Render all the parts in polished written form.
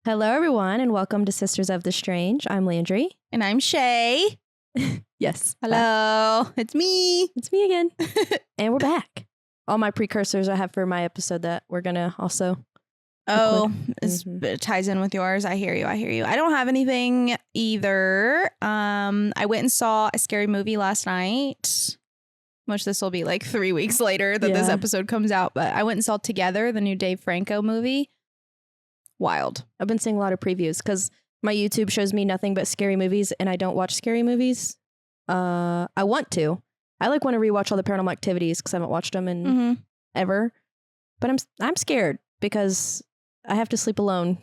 Hello, everyone, and welcome to Sisters of the Strange. I'm Landrey. And I'm Shae. Yes. Hello. It's me. It's me again. And we're back. All my precursors I have for my episode that we're going to also... It ties in with yours. I hear you. I don't have anything either. I went and saw a scary movie last night, which this will be like 3 weeks later that this episode comes out. But I went and saw Together, the new Dave Franco movie. Wild. I've been seeing a lot of previews because my YouTube shows me nothing but scary movies, and I don't watch scary movies. I want to. I want to rewatch all the Paranormal Activities because I haven't watched them in ever. But I'm scared because I have to sleep alone.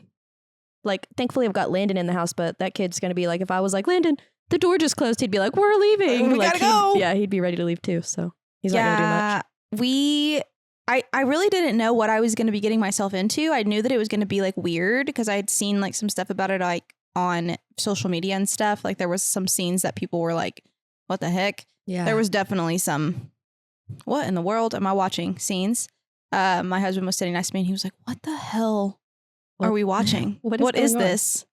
Like, thankfully, I've got Landon in the house, but that kid's going to be like, if I was like, Landon, the door just closed, he'd be like, we're leaving. We gotta go. He'd be ready to leave too. So he's not going to do much. I really didn't know what I was going to be getting myself into. I knew that it was going to be like weird because I had seen like some stuff about it like on social media and stuff. Like there was some scenes that people were like, what the heck? Yeah. There was definitely some, what in the world am I watching sceens? My husband was sitting next to me and he was like, what the hell are we watching? What is this?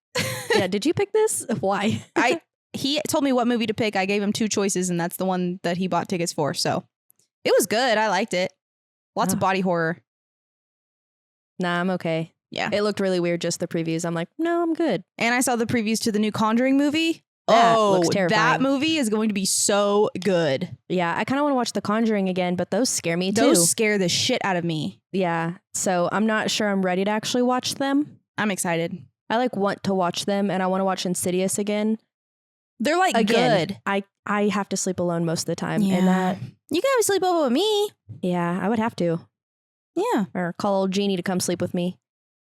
Yeah. Did you pick this? Why? He told me what movie to pick. I gave him 2 choices and that's the one that he bought tickets for. So it was good. I liked it. Lots of body horror. Nah, I'm okay. Yeah. It looked really weird, just the previews. I'm like, no, I'm good. And I saw the previews to the new Conjuring movie. That looks terrifying. That movie is going to be so good. Yeah, I kind of want to watch The Conjuring again, but those scare me too. Those scare the shit out of me. Yeah, so I'm not sure I'm ready to actually watch them. I'm excited. I want to watch them, and I want to watch Insidious again. They're like good. I have to sleep alone most of the time. Yeah. And that, you can have a sleepover with me. Yeah, I would have to. Yeah. Or call old Jeannie to come sleep with me.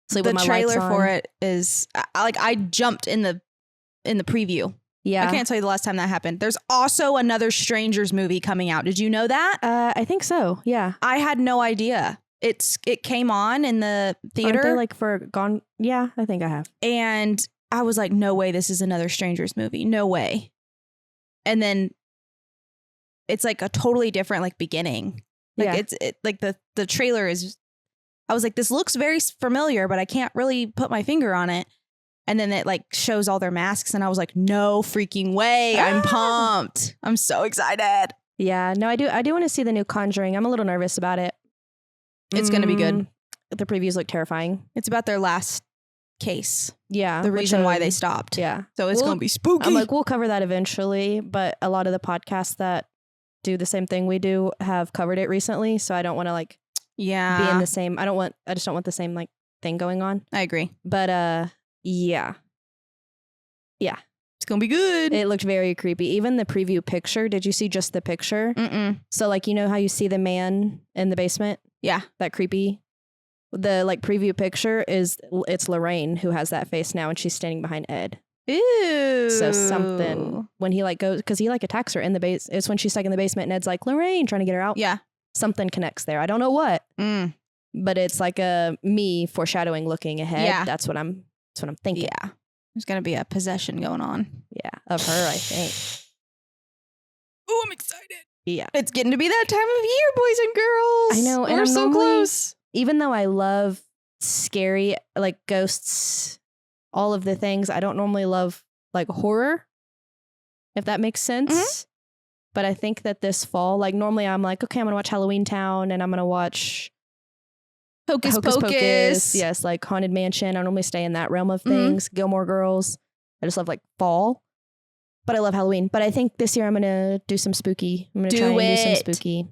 Sleep with my lights on. The trailer for it is I jumped in the preview. Yeah. I can't tell you the last time that happened. There's also another Strangers movie coming out. Did you know that? I think so. Yeah. I had no idea. It came on in the theater. Aren't they like for gone? Yeah, I think I have. And I was like, no way, this is another Strangers movie. No way. And then it's like a totally different like beginning. Like like the trailer is, I was like, this looks very familiar, but I can't really put my finger on it. And then it like shows all their masks and I was like, no freaking way. I'm pumped. I'm so excited. Yeah, no, I do want to see the new Conjuring. I'm a little nervous about it. It's going to be good. The previews look terrifying. It's about their last case. Yeah. The reason why they stopped. Yeah. So it's going to be spooky. I'm like, we'll cover that eventually. But a lot of the podcasts that do the same thing we do have covered it recently. So I don't want to like be in the same. I just don't want the same like thing going on. I agree. But yeah. It's going to be good. It looked very creepy. Even the preview picture. Did you see just the picture? Mm-mm. So like, you know how you see the man in the basement? Yeah. That creepy. The like preview picture it's Lorraine who has that face now and she's standing behind Ed. Ew. So something when he like goes, because he like attacks her in the base. It's when she's stuck in the basement and Ed's like, Lorraine, trying to get her out. Yeah. Something connects there. I don't know what, but it's like a me foreshadowing looking ahead. Yeah. That's what I'm thinking. Yeah. There's going to be a possession going on. Yeah. Of her, I think. Oh, I'm excited. Yeah. It's getting to be that time of year, boys and girls. I know. And we're so close. Even though I love scary, like ghosts, all of the things, I don't normally love like horror, if that makes sense. Mm-hmm. But I think that this fall, like normally I'm like, okay, I'm going to watch Halloween Town and I'm going to watch Hocus Pocus. Yes, like Haunted Mansion. I normally stay in that realm of things. Gilmore Girls. I just love like fall. But I love Halloween. But I think this year I'm going to do some spooky. I'm going to try and do some spooky.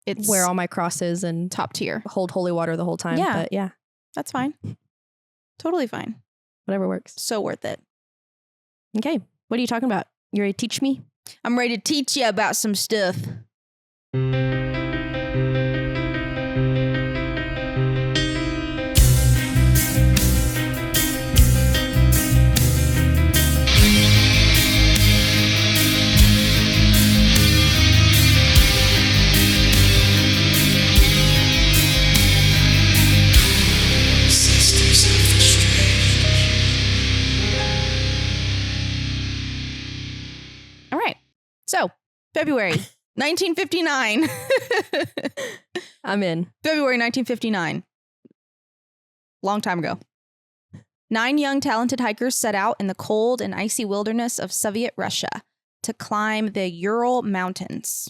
It's wear all my crosses and top tier. Hold holy water the whole time. Yeah. But yeah. That's fine. Totally fine. Whatever works. So worth it. Okay. What are you talking about? You ready to teach me? I'm ready to teach you about some stuff. So, February 1959. I'm in. February 1959. Long time ago. 9 young talented hikers set out in the cold and icy wilderness of Soviet Russia to climb the Ural Mountains.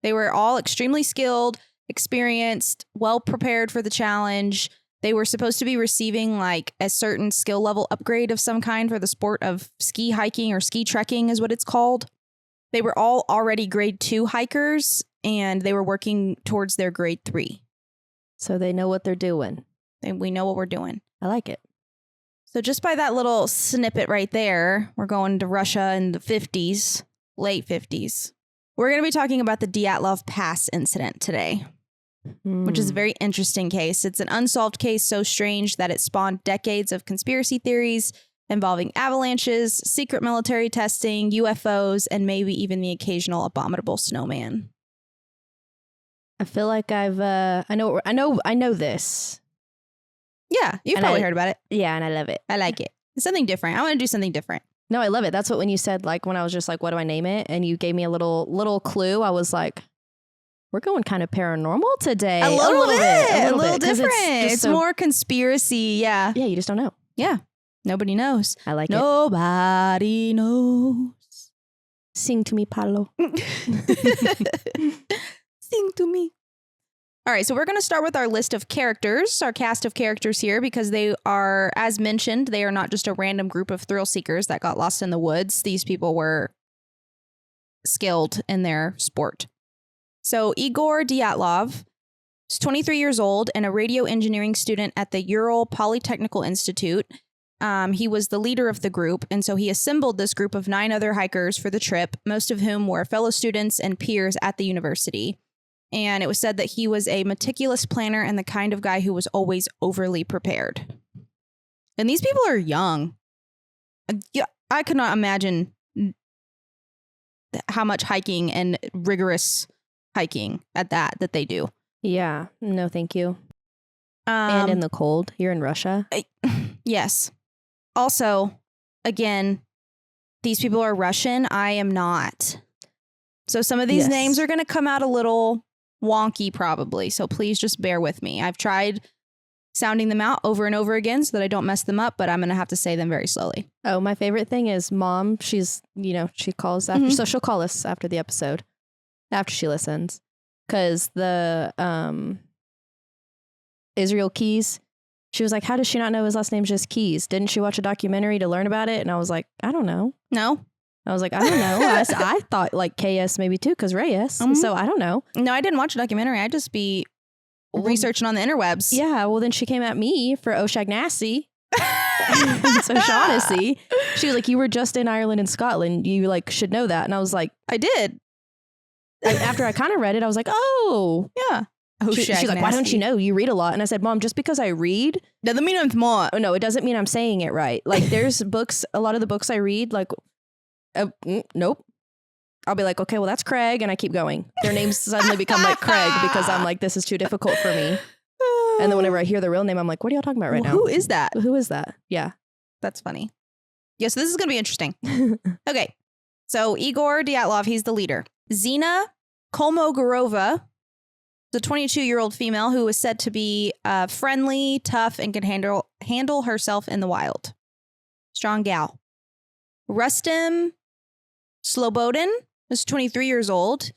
They were all extremely skilled, experienced, well prepared for the challenge. They were supposed to be receiving like a certain skill level upgrade of some kind for the sport of ski hiking or ski trekking is what it's called. They were all already grade 2 hikers and they were working towards their grade 3. So they know what they're doing. And we know what we're doing. I like it. So just by that little snippet right there, we're going to Russia in the 50s, late 50s. We're going to be talking about the Dyatlov Pass incident today, which is a very interesting case. It's an unsolved case so strange that it spawned decades of conspiracy theories involving avalanches, secret military testing, UFOs, and maybe even the occasional abominable snowman. I feel like I know this. Yeah, you've probably heard about it. Yeah, and I love it. I like it. It's something different. I want to do something different. No, I love it. That's what when you said, like, when I was just like, what do I name it? And you gave me a little clue. I was like, we're going kind of paranormal today. A little bit. Different. It's so, more conspiracy. Yeah. Yeah, you just don't know. Yeah. Nobody knows. I like Nobody knows. Sing to me, Pablo. Sing to me. All right, so we're going to start with our list of characters, our cast of characters here, because they are, as mentioned, they are not just a random group of thrill seekers that got lost in the woods. These people were skilled in their sport. So Igor Dyatlov is 23 years old and a radio engineering student at the Ural Polytechnical Institute. He was the leader of the group, and so he assembled this group of 9 other hikers for the trip, most of whom were fellow students and peers at the university. And it was said that he was a meticulous planner and the kind of guy who was always overly prepared. And these people are young. I could not imagine how much hiking and rigorous hiking at that they do. Yeah. No, thank you. And in the cold. You're in Russia. Yes. Also, again, these people are Russian. I am not. So some of these names are going to come out a little wonky probably, so please just bear with me. I've tried sounding them out over and over again so that I don't mess them up, but I'm gonna have to say them very slowly. Oh, my favorite thing is Mom. She's, she calls after, so she'll call us after the episode, after she listens, because the Israel Keys, she was like, how does she not know his last name's just Keys? Didn't she watch a documentary to learn about it? And I was like, I don't know. No. I was like, I don't know. I thought like KS maybe too, because Reyes. So I don't know. No, I didn't watch a documentary. I'd just be researching on the interwebs. Yeah, well then she came at me for O'Shaughnessy. So Shaughnessy. She was like, you were just in Ireland and Scotland. You like should know that. And I was like, I did. After I kind of read it, I was like, oh. Yeah. She's like, why don't you know? You read a lot. And I said, Mom, just because I read doesn't mean I'm smart. Oh, no, it doesn't mean I'm saying it right. Like there's books, a lot of the books I read, like, nope. I'll be like, okay, well, that's Craig. And I keep going. Their names suddenly become like Craig because I'm like, this is too difficult for me. And then whenever I hear the real name, I'm like, what are y'all talking about right now? Who is that? Who is that? Yeah. That's funny. Yeah, so this is going to be interesting. Okay. So Igor Dyatlov, he's the leader. Zina Kolmogorova, the 22-year-old female who was said to be friendly, tough, and can handle herself in the wild. Strong gal. Rustem Slobodin is 23 years old,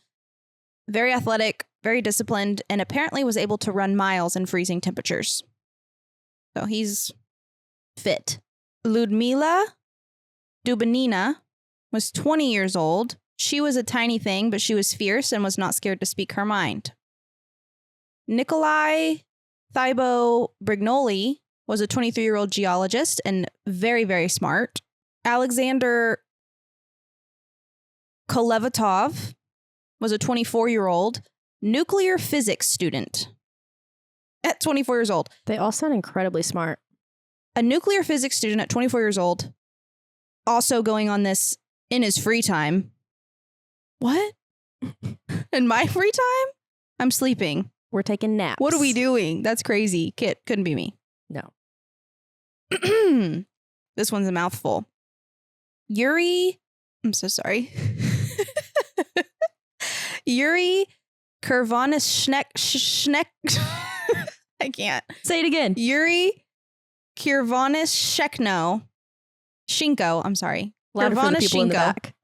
very athletic, very disciplined, and apparently was able to run miles in freezing temperatures. So he's fit. Ludmila Dubanina was 20 years old. She was a tiny thing, but she was fierce and was not scared to speak her mind. Nikolai Thibault Brignoli was a 23-year-old geologist and very, very smart. Alexander Kolevatov was a 24-year-old nuclear physics student at 24 years old. They all sound incredibly smart. A nuclear physics student at 24 years old, also going on this in his free time. What? In my free time? I'm sleeping. We're taking naps. What are we doing? That's crazy. Kit, couldn't be me. No. This one's a mouthful. Yuri, I'm so sorry. Yuri Kurvanishnek. I can't. Say it again. Yuri Kirchem Shinko, I'm sorry. Louder for the people in the back.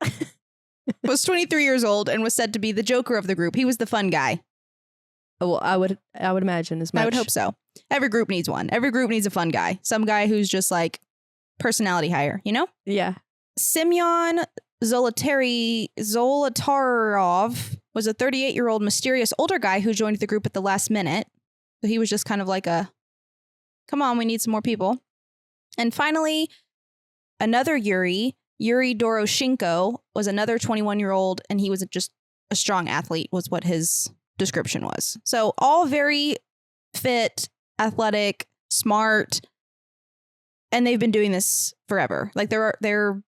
Was 23 years old and was said to be the joker of the group. He was the fun guy. Well, I would imagine as much. I would hope so. Every group needs one. Every group needs a fun guy. Some guy who's just like personality hire, you know? Yeah. Semyon Zolotarov was a 38-year-old mysterious older guy who joined the group at the last minute. So he was just kind of like come on, we need some more people. And finally, another Yuri Doroshenko, was another 21-year-old, and he was just a strong athlete, was what his description was. So all very fit, athletic, smart, and they've been doing this forever. Like they're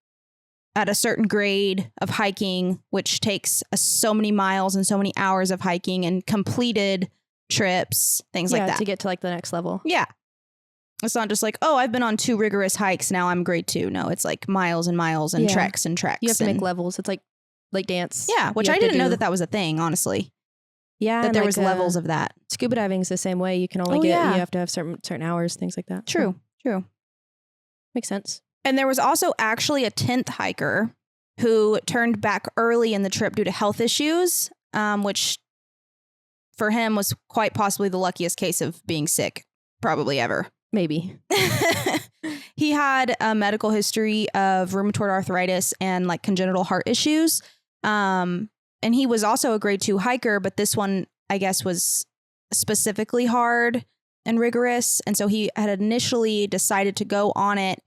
at a certain grade of hiking, which takes so many miles and so many hours of hiking and completed trips, things like that. To get to like the next level. Yeah. It's not just like, oh, I've been on 2 rigorous hikes. Now I'm grade 2. No, it's like miles and miles and treks and treks. You have to make levels. It's like dance. Yeah, which I didn't know that was a thing, honestly. Yeah. That there was levels of that. Scuba diving is the same way. You can only you have to have certain hours, things like that. True. Makes sense. And there was also actually a 10th hiker who turned back early in the trip due to health issues, which for him was quite possibly the luckiest case of being sick probably ever. Maybe. He had a medical history of rheumatoid arthritis and like congenital heart issues. And he was also a grade 2 hiker, but this one, I guess, was specifically hard and rigorous. And so he had initially decided to go on it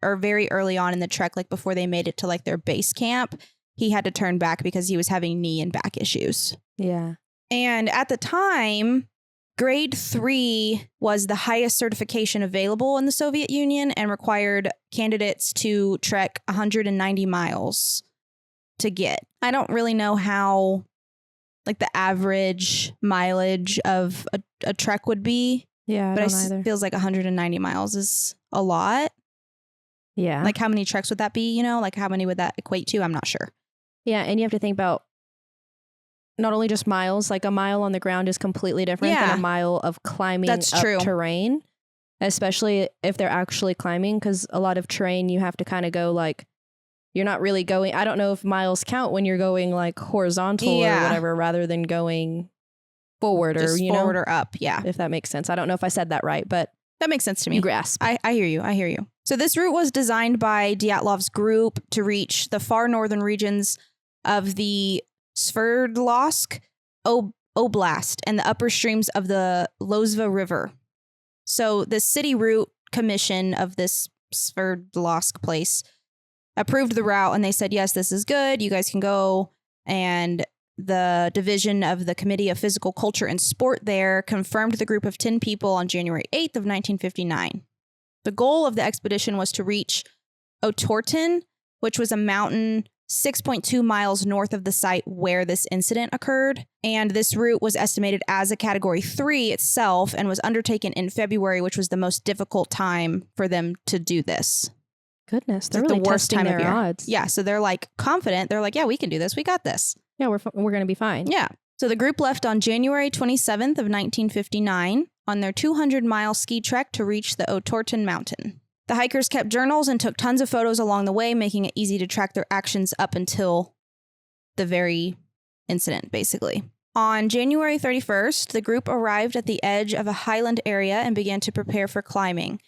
or very early on in the trek, like before they made it to like their base camp, he had to turn back because he was having knee and back issues. Yeah. And at the time, grade 3 was the highest certification available in the Soviet Union and required candidates to trek 190 miles to get. I don't really know how like the average mileage of a trek would be. Yeah, but it feels like 190 miles is a lot. Yeah. Like how many treks would that be? You know, like how many would that equate to? I'm not sure. Yeah. And you have to think about not only just miles, like a mile on the ground is completely different than a mile of climbing up terrain, especially if they're actually climbing, because a lot of terrain you have to kind of go like, you're not really going, I don't know if miles count when you're going like horizontal or whatever, rather than going forward just or, forward or up. Yeah. If that makes sense. I don't know if I said that right, but that makes sense to me. You grasp. I hear you. So this route was designed by Dyatlov's group to reach the far northern regions of the Sverdlovsk Oblast and the upper streams of the Lozva River. So the city route commission of this Sverdlovsk place approved the route, and they said, yes, this is good. You guys can go. And the division of the Committee of Physical Culture and Sport there confirmed the group of 10 people on January 8th of 1959. The goal of the expedition was to reach Otorten, which was a mountain 6.2 miles north of the site where this incident occurred. And this route was estimated as a Category 3 itself and was undertaken in February, which was the most difficult time for them to do this. Goodness, they're really the worst time of year. Odds. Yeah, so they're like confident. They're like, yeah, we can do this. We got this. Yeah, we're going to be fine. Yeah. So the group left on January 27th of 1959 on their 200-mile ski trek to reach the Otorten mountain. The hikers kept journals and took tons of photos along the way, making it easy to track their actions up until the very incident, basically. On January 31st, the group arrived at the edge of a highland area and began to prepare for climbing.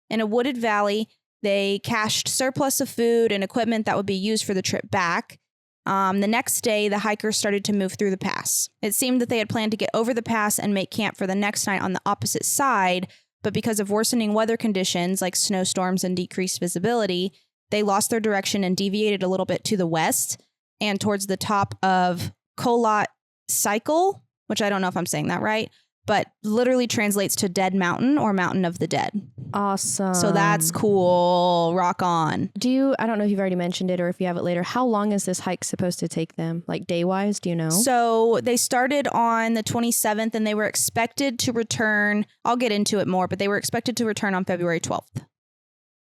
In a wooded valley, they cached surplus of food and equipment that would be used for the trip back. The next day, the hikers started to move through the pass. It seemed that they had planned to get over the pass and make camp for the next night on the opposite side, but because of worsening weather conditions like snowstorms and decreased visibility, they lost their direction and deviated a little bit to the west and towards the top of Kolat Cycle, which I don't know if I'm saying that right, but literally translates to Dead Mountain or Mountain of the Dead. Awesome. So that's cool. Rock on. I don't know if you've already mentioned it or if you have it later, how long is this hike supposed to take them? Like day-wise, do you know? So they started on the 27th and they were expected to return. I'll get into it more, but they were expected to return on February 12th.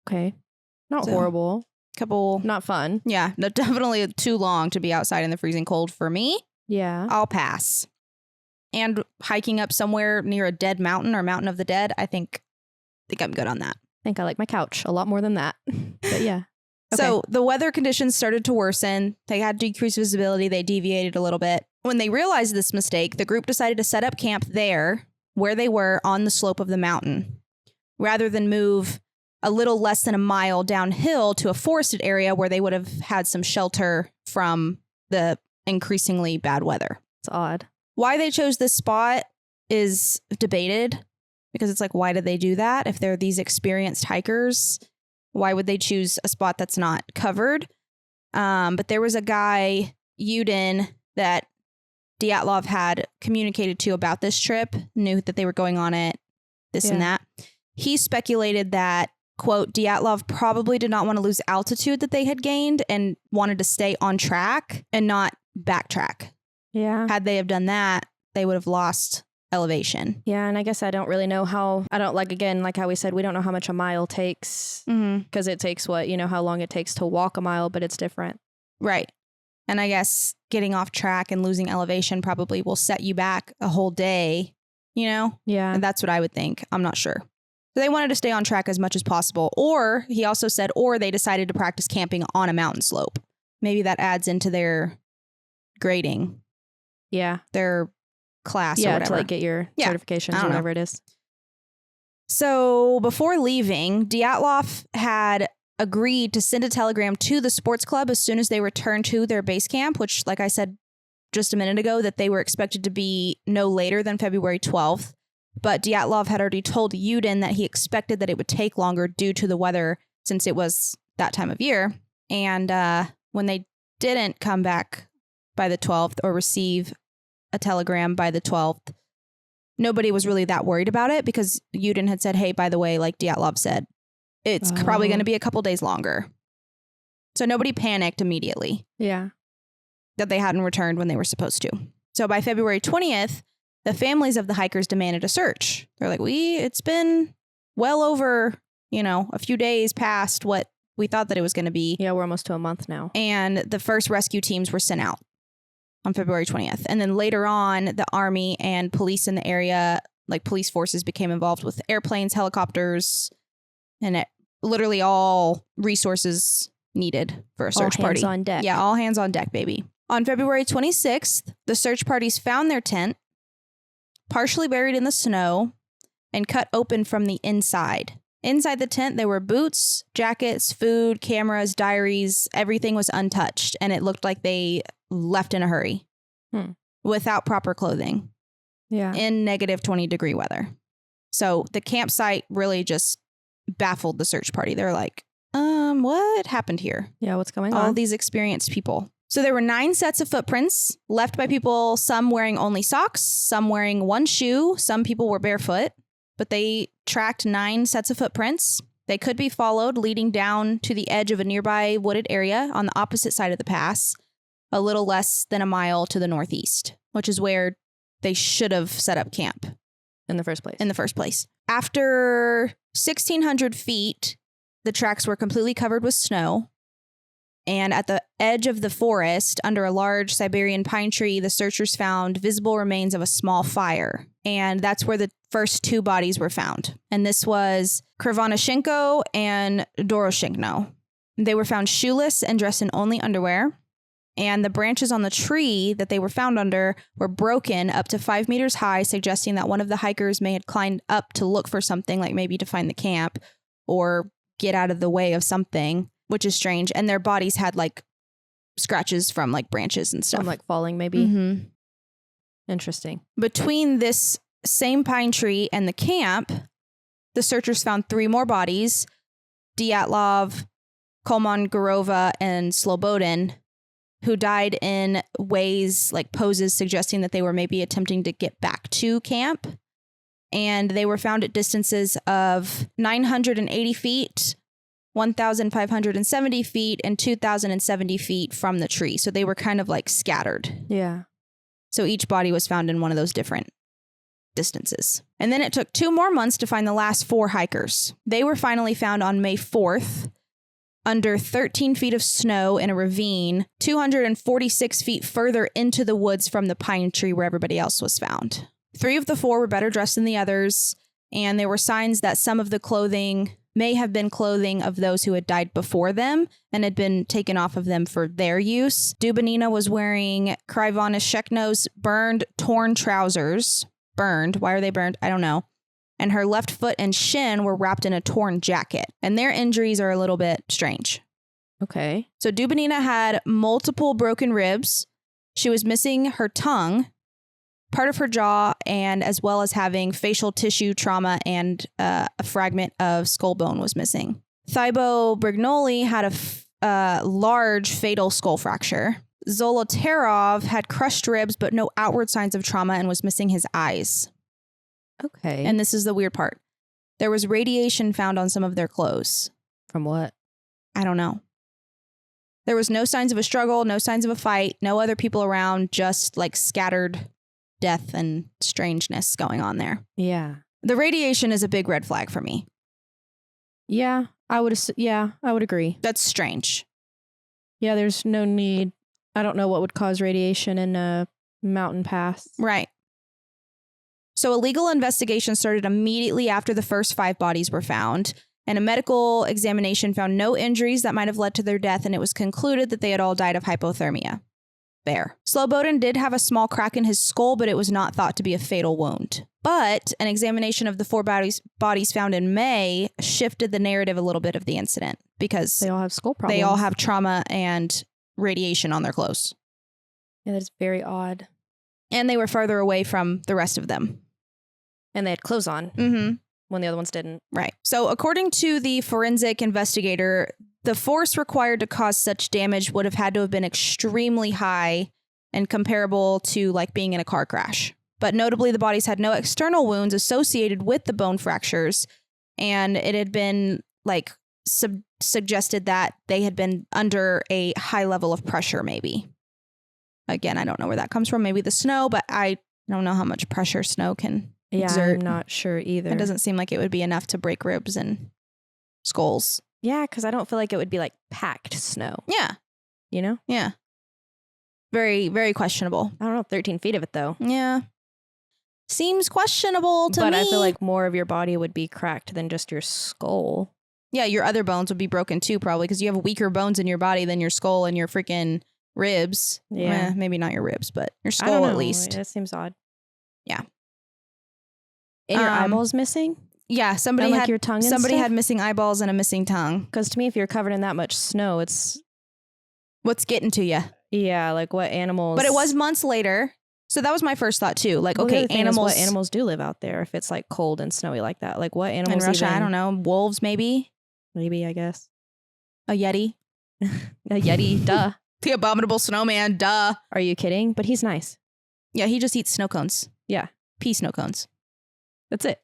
Okay. Not horrible. Not fun. Yeah. No, definitely too long to be outside in the freezing cold for me. Yeah. I'll pass. And hiking up somewhere near a dead mountain or Mountain of the Dead, I think I'm good on that. think I like my couch a lot more than that. But yeah. Okay. So the weather conditions started to worsen. They had decreased visibility. They deviated a little bit. When they realized this mistake, the group decided to set up camp there where they were on the slope of the mountain, rather than move a little less than a mile downhill to a forested area where they would have had some shelter from the increasingly bad weather. It's odd. Why they chose this spot is debated, because it's like, why did they do that? If they're these experienced hikers, why would they choose a spot that's not covered? But there was a guy, Yudin, that Dyatlov had communicated to about this trip, knew that they were going on it, and that. He speculated that, quote, Dyatlov probably did not want to lose altitude that they had gained and wanted to stay on track and not backtrack. Yeah. Had they have done that, they would have lost elevation. Yeah, and I guess I don't really know how, I don't, like, again, like how we said, we don't know how much a mile takes, because it takes how long it takes to walk a mile, but it's different. Right. And I guess getting off track and losing elevation probably will set you back a whole day, Yeah. And that's what I would think. I'm not sure. So they wanted to stay on track as much as possible. Or he also said, or they decided to practice camping on a mountain slope. Maybe that adds into their grading. Yeah. Their class or whatever. To like get your certifications or whatever it is. So before leaving, Dyatlov had agreed to send a telegram to the sports club as soon as they returned to their base camp, which, like I said just a minute ago, that they were expected to be no later than February 12th. But Dyatlov had already told Yudin that he expected that it would take longer due to the weather, since it was that time of year. And when they didn't come back by the 12th or receive a telegram by the 12th, nobody was really that worried about it, because Yudin had said, hey, by the way, like Dyatlov said, it's probably going to be a couple days longer. So nobody panicked immediately. Yeah. That they hadn't returned when they were supposed to. So by February 20th, the families of the hikers demanded a search. They're like, it's been well over, a few days past what we thought that it was going to be. Yeah, we're almost to a month now. And the first rescue teams were sent out on February 20th. And then later on, the army and police in the area, like police forces, became involved with airplanes, helicopters, and literally all resources needed for a search party. All hands on deck. Yeah, all hands on deck, baby. On February 26th, the search parties found their tent, partially buried in the snow, and cut open from the inside. Inside the tent, there were boots, jackets, food, cameras, diaries. Everything was untouched, and it looked like they left in a hurry without proper clothing. Yeah. In negative 20-degree weather. So the campsite really just baffled the search party. They're like, what happened here? Yeah, what's going on? All these experienced people. So there were 9 sets of footprints left by people, some wearing only socks, some wearing one shoe, some people were barefoot, but they tracked 9 sets of footprints. They could be followed, leading down to the edge of a nearby wooded area on the opposite side of the pass, a little less than a mile to the northeast, which is where they should have set up camp. In the first place. After 1,600 feet, the tracks were completely covered with snow. And at the edge of the forest, under a large Siberian pine tree, the searchers found visible remains of a small fire. And that's where the first 2 bodies were found. And this was Krivonashenko and Doroshenko. They were found shoeless and dressed in only underwear. And the branches on the tree that they were found under were broken up to 5 meters high, suggesting that one of the hikers may have climbed up to look for something, like maybe to find the camp or get out of the way of something, which is strange. And their bodies had like scratches from like branches and stuff. From like falling, maybe. Mm-hmm. Interesting. Between this same pine tree and the camp, the searchers found 3 more bodies: Dyatlov, Kolmogorova, and Slobodin, who died in ways like poses suggesting that they were maybe attempting to get back to camp. And they were found at distances of 980 feet, 1,570 feet, and 2,070 feet from the tree. So they were kind of like scattered. Yeah. So each body was found in one of those different distances. And then it took 2 more months to find the last 4 hikers. They were finally found on May 4th, under 13 feet of snow in a ravine, 246 feet further into the woods from the pine tree where everybody else was found. 3 of the 4 were better dressed than the others, and there were signs that some of the clothing may have been clothing of those who had died before them and had been taken off of them for their use. Dubinina was wearing Krivana Shekno's burned, torn trousers. Burned. Why are they burned? I don't know. And her left foot and shin were wrapped in a torn jacket. And their injuries are a little bit strange. Okay. So Dubinina had multiple broken ribs. She was missing her tongue, part of her jaw, and as well as having facial tissue trauma, and a fragment of skull bone was missing. Thibaut Brignoli had a large fatal skull fracture. Zolotarov had crushed ribs but no outward signs of trauma and was missing his eyes. Okay. And this is the weird part. There was radiation found on some of their clothes. From what? I don't know. There was no signs of a struggle, no signs of a fight, no other people around, just like scattered death and strangeness going on there. Yeah. The radiation is a big red flag for me. Yeah, I would agree. That's strange. Yeah, there's no need. I don't know what would cause radiation in a mountain pass. Right. So a legal investigation started immediately after the first 5 bodies were found, and a medical examination found no injuries that might have led to their death, and it was concluded that they had all died of hypothermia. There. Slobodin did have a small crack in his skull, but it was not thought to be a fatal wound. But an examination of the 4 bodies found in May shifted the narrative a little bit of the incident, because they all have skull problems. They all have trauma and radiation on their clothes. Yeah, that's very odd. And they were farther away from the rest of them. And they had clothes on when the other ones didn't. Right. So according to the forensic investigator, the force required to cause such damage would have had to have been extremely high and comparable to like being in a car crash. But notably, the bodies had no external wounds associated with the bone fractures. And it had been like suggested that they had been under a high level of pressure, maybe. Again, I don't know where that comes from. Maybe the snow, but I don't know how much pressure snow can exert. I'm not sure either. It doesn't seem like it would be enough to break ribs and skulls. Yeah, because I don't feel like it would be like packed snow. Yeah. You know? Yeah. Very, very questionable. I don't know, 13 feet of it though. Yeah. Seems questionable to me. But I feel like more of your body would be cracked than just your skull. Yeah, your other bones would be broken too, probably, because you have weaker bones in your body than your skull and your freaking ribs. Yeah. Maybe not your ribs, but your skull at least. That seems odd. Yeah. And your eyeballs missing? Yeah, somebody and, like, had your tongue. Somebody had missing eyeballs and a missing tongue. Because to me, if you're covered in that much snow, it's what's getting to you. Yeah, like what animals? But it was months later, so that was my first thought too. Like, okay, animals. What animals do live out there if it's like cold and snowy like that? Like what animals? In Russia, I don't know. Wolves, maybe. Maybe, I guess. A yeti. A yeti. Duh. The abominable snowman. Duh. Are you kidding? But he's nice. Yeah, he just eats snow cones. Yeah, pea snow cones. That's it.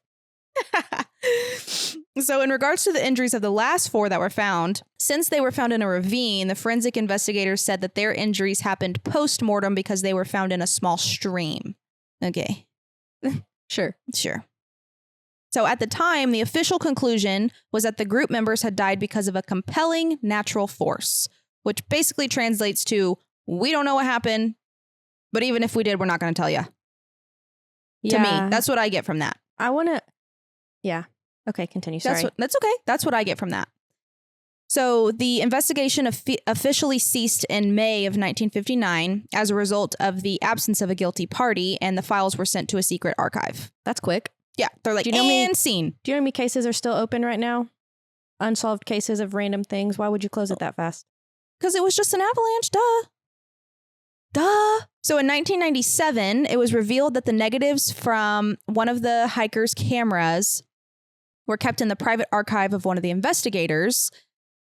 So in regards to the injuries of the last 4 that were found, since they were found in a ravine, the forensic investigators said that their injuries happened post-mortem because they were found in a small stream. Okay. Sure. So at the time, the official conclusion was that the group members had died because of a compelling natural force, which basically translates to, we don't know what happened, but even if we did, we're not going to tell you. To me, that's what I get from that. I want to... Yeah. Okay, continue. Sorry. That's okay. That's what I get from that. So the investigation officially ceased in May of 1959 as a result of the absence of a guilty party, and the files were sent to a secret archive. That's quick. Yeah. They're like, scene. Do you know how many cases are still open right now? Unsolved cases of random things. Why would you close it that fast? Because it was just an avalanche. Duh. So in 1997, it was revealed that the negatives from one of the hikers' cameras were kept in the private archive of one of the investigators.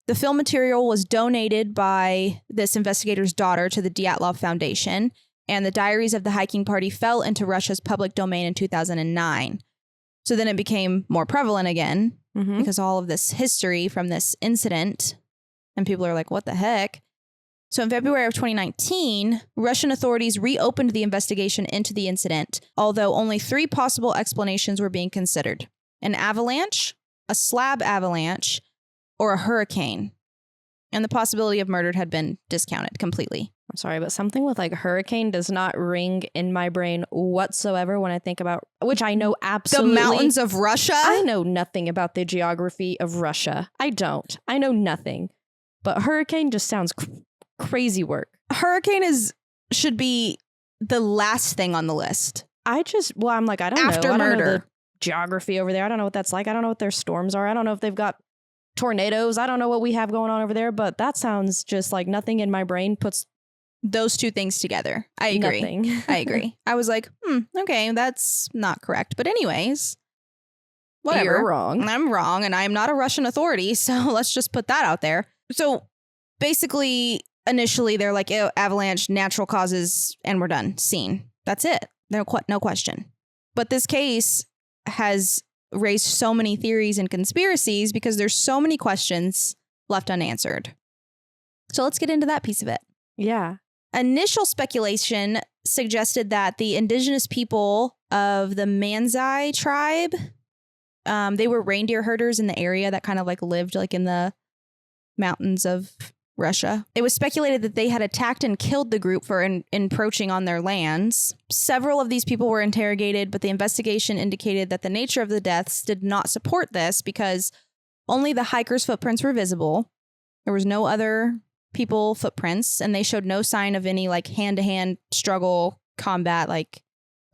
The film material was donated by this investigator's daughter to the Dyatlov Foundation, and the diaries of the hiking party fell into Russia's public domain in 2009. So then it became more prevalent again because all of this history from this incident, and people are like, what the heck? So in February of 2019, Russian authorities reopened the investigation into the incident, although only 3 possible explanations were being considered: an avalanche, a slab avalanche, or a hurricane. And the possibility of murder had been discounted completely. I'm sorry, but something with like hurricane does not ring in my brain whatsoever when I think about, which I know absolutely. The mountains of Russia? I know nothing about the geography of Russia. I don't. I know nothing. But hurricane just sounds crazy work. Hurricane should be the last thing on the list. I'm like, I don't know. After I don't murder. know the geography over there. I don't know what that's like. I don't know what their storms are. I don't know if they've got tornadoes. I don't know what we have going on over there, but that sounds just like nothing in my brain puts those two things together. I agree. Nothing. I agree. I was like, okay, that's not correct. But anyways, whatever. You're wrong. I'm wrong, and I'm not a Russian authority, so let's just put that out there. So basically, initially, they're like, avalanche, natural causes, and we're done. Scene. That's it. No question. But this case has raised so many theories and conspiracies because there's so many questions left unanswered. So let's get into that piece of it. Yeah. Initial speculation suggested that the indigenous people of the Manzai tribe, they were reindeer herders in the area that kind of like lived like in the mountains of Russia. It was speculated that they had attacked and killed the group for encroaching on their lands. Several of these people were interrogated, but the investigation indicated that the nature of the deaths did not support this because only the hikers' footprints were visible. There was no other people footprints, and they showed no sign of any like hand-to-hand struggle, combat. Like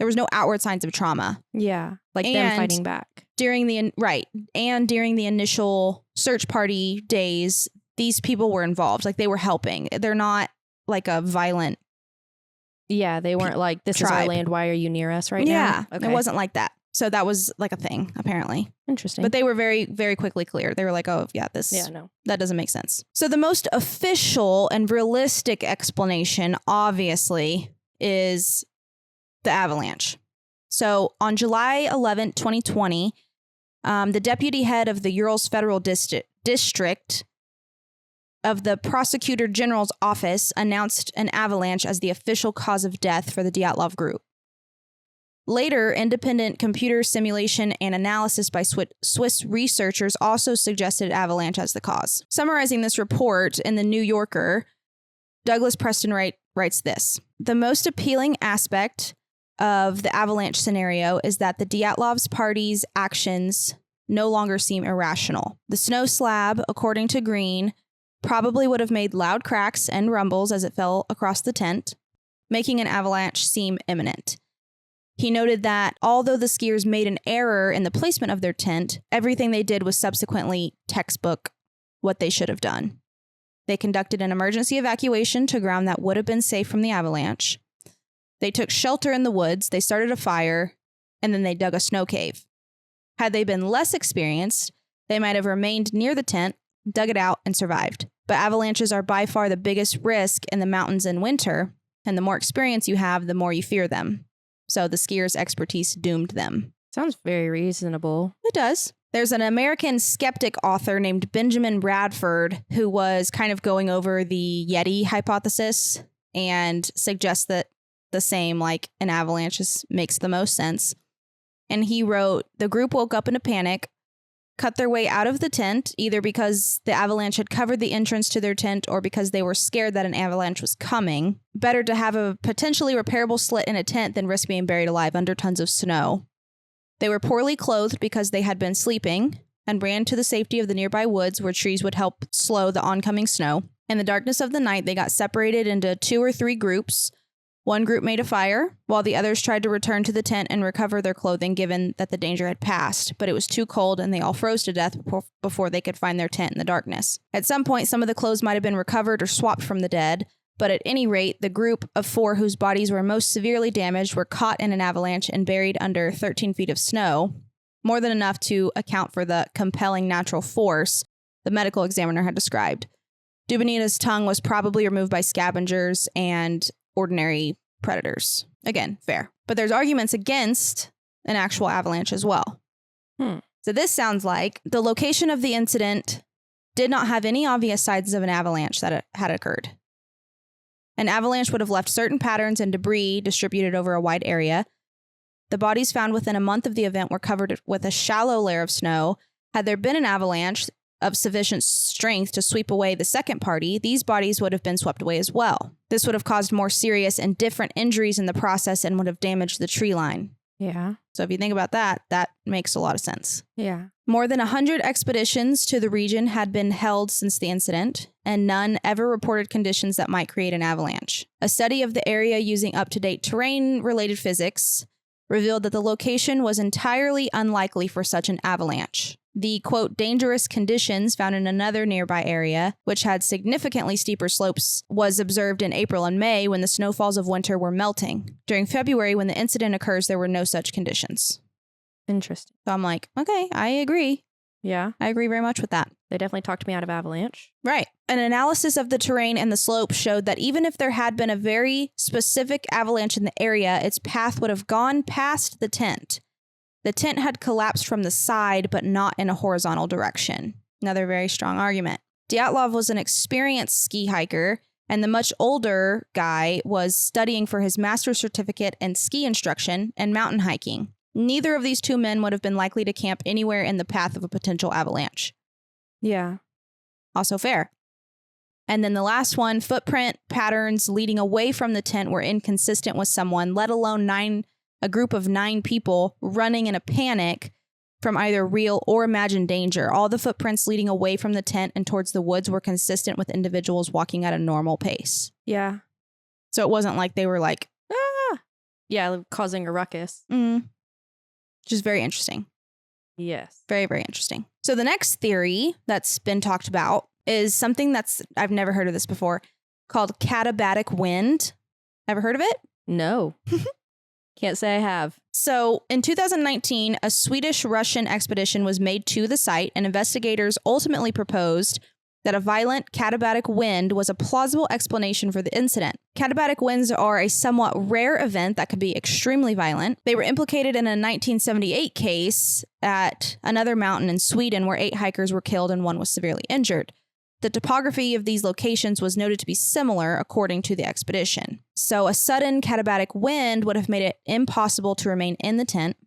there was no outward signs of trauma. Yeah, like them fighting back. During the initial search party days, these people were involved. Like they were helping. They're not like a violent. Yeah, they weren't like, this tribe. is our land. Why are you near us right now? Yeah, okay. It wasn't like that. So that was like a thing, apparently. Interesting. But they were very, very quickly clear. They were like, oh, yeah, that doesn't make sense. So the most official and realistic explanation, obviously, is the avalanche. So on July 11, 2020, the deputy head of the Urals Federal District of the Prosecutor General's office announced an avalanche as the official cause of death for the Dyatlov group. Later, independent computer simulation and analysis by Swiss researchers also suggested avalanche as the cause. Summarizing this report in The New Yorker, Douglas Preston writes this: the most appealing aspect of the avalanche scenario is that the Dyatlov's party's actions no longer seem irrational. The snow slab, according to Green, probably would have made loud cracks and rumbles as it fell across the tent, making an avalanche seem imminent. He noted that although the skiers made an error in the placement of their tent, everything they did was subsequently textbook what they should have done. They conducted an emergency evacuation to ground that would have been safe from the avalanche. They took shelter in the woods, they started a fire, and then they dug a snow cave. Had they been less experienced, they might have remained near the tent, dug it out, and survived. But avalanches are by far the biggest risk in the mountains in winter, and the more experience you have, the more you fear them. So the skiers' expertise doomed them. Sounds very reasonable. It does. There's an American skeptic author named Benjamin Bradford who was kind of going over the Yeti hypothesis and suggests that the same, like an avalanche makes the most sense. And he wrote, the group woke up in a panic, cut their way out of the tent, either because the avalanche had covered the entrance to their tent or because they were scared that an avalanche was coming. Better to have a potentially repairable slit in a tent than risk being buried alive under tons of snow. They were poorly clothed because they had been sleeping and ran to the safety of the nearby woods where trees would help slow the oncoming snow. In the darkness of the night, they got separated into 2 or 3 groups. One group made a fire, while the others tried to return to the tent and recover their clothing given that the danger had passed, but it was too cold and they all froze to death before they could find their tent in the darkness. At some point, some of the clothes might have been recovered or swapped from the dead, but at any rate, the group of 4 whose bodies were most severely damaged were caught in an avalanche and buried under 13 feet of snow, more than enough to account for the compelling natural force the medical examiner had described. Dubinina's tongue was probably removed by scavengers and ordinary predators. Again, fair. But there's arguments against an actual avalanche as well. So this sounds like the location of the incident did not have any obvious signs of an avalanche that had occurred. An avalanche would have left certain patterns and debris distributed over a wide area. The bodies found within a month of the event were covered with a shallow layer of snow. Had there been an avalanche, of sufficient strength to sweep away the second party, these bodies would have been swept away as well. This would have caused more serious and different injuries in the process and would have damaged the tree line. Yeah. So if you think about that, that makes a lot of sense. Yeah. More than 100 expeditions to the region had been held since the incident, and none ever reported conditions that might create an avalanche. A study of the area using up-to-date terrain-related physics revealed that the location was entirely unlikely for such an avalanche. The, quote, dangerous conditions found in another nearby area, which had significantly steeper slopes, was observed in April and May when the snowfalls of winter were melting. During February, when the incident occurs, there were no such conditions. Interesting. So I'm like, okay, I agree. Yeah. I agree very much with that. They definitely talked me out of avalanche. Right. An analysis of the terrain and the slope showed that even if there had been a very specific avalanche in the area, its path would have gone past the tent. The tent had collapsed from the side, but not in a horizontal direction. Another very strong argument. Dyatlov was an experienced ski hiker, and the much older guy was studying for his master's certificate in ski instruction and mountain hiking. Neither of these two men would have been likely to camp anywhere in the path of a potential avalanche. Yeah. Also fair. And then the last one, footprint patterns leading away from the tent were inconsistent with someone, let alone a group of 9 people running in a panic from either real or imagined danger. All the footprints leading away from the tent and towards the woods were consistent with individuals walking at a normal pace. Yeah. So it wasn't like they were like, ah! Yeah, causing a ruckus. Which is very interesting. Yes. Very, very interesting. So the next theory that's been talked about is something I've never heard of this before, called katabatic wind. Ever heard of it? No. Can't say I have. So in 2019, a Swedish-Russian expedition was made to the site, and investigators ultimately proposed that a violent katabatic wind was a plausible explanation for the incident. Katabatic winds are a somewhat rare event that could be extremely violent. They were implicated in a 1978 case at another mountain in Sweden where 8 hikers were killed and 1 was severely injured. The topography of these locations was noted to be similar, according to the expedition. So a sudden katabatic wind would have made it impossible to remain in the tent,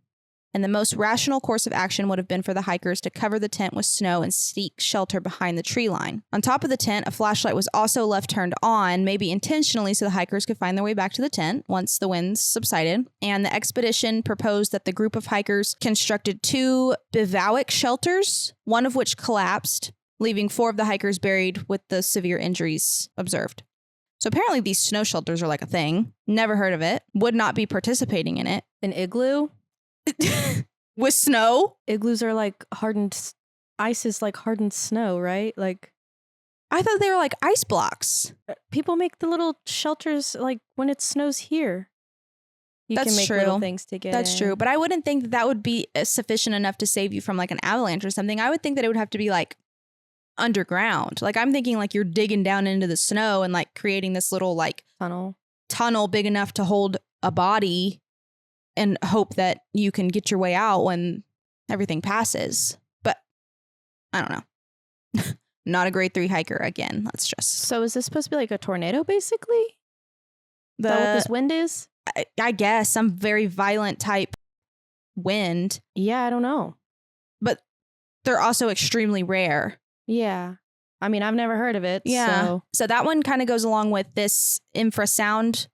and the most rational course of action would have been for the hikers to cover the tent with snow and seek shelter behind the tree line. On top of the tent, a flashlight was also left turned on, maybe intentionally so the hikers could find their way back to the tent once the winds subsided. And the expedition proposed that the group of hikers constructed 2 bivouac shelters, one of which collapsed, leaving 4 of the hikers buried with the severe injuries observed. So apparently these snow shelters are like a thing. Never heard of it. Would not be participating in it. An igloo? With snow? Igloos are like hardened, ice is like hardened snow, right? Like, I thought they were like ice blocks. People make the little shelters like when it snows here. You That's can make true. little things to get That's in. true. But I wouldn't think that would be sufficient enough to save you from like an avalanche or something. I would think that it would have to be like underground. Like I'm thinking like you're digging down into the snow and like creating this little like tunnel big enough to hold a body and hope that you can get your way out when everything passes. But I don't know. Not a grade 3 hiker again. Let's just. So is this supposed to be like a tornado basically? Is that what this wind is? I guess some very violent type wind. Yeah, I don't know. But they're also extremely rare. Yeah. I mean, I've never heard of it. Yeah. So that one kind of goes along with this infrasound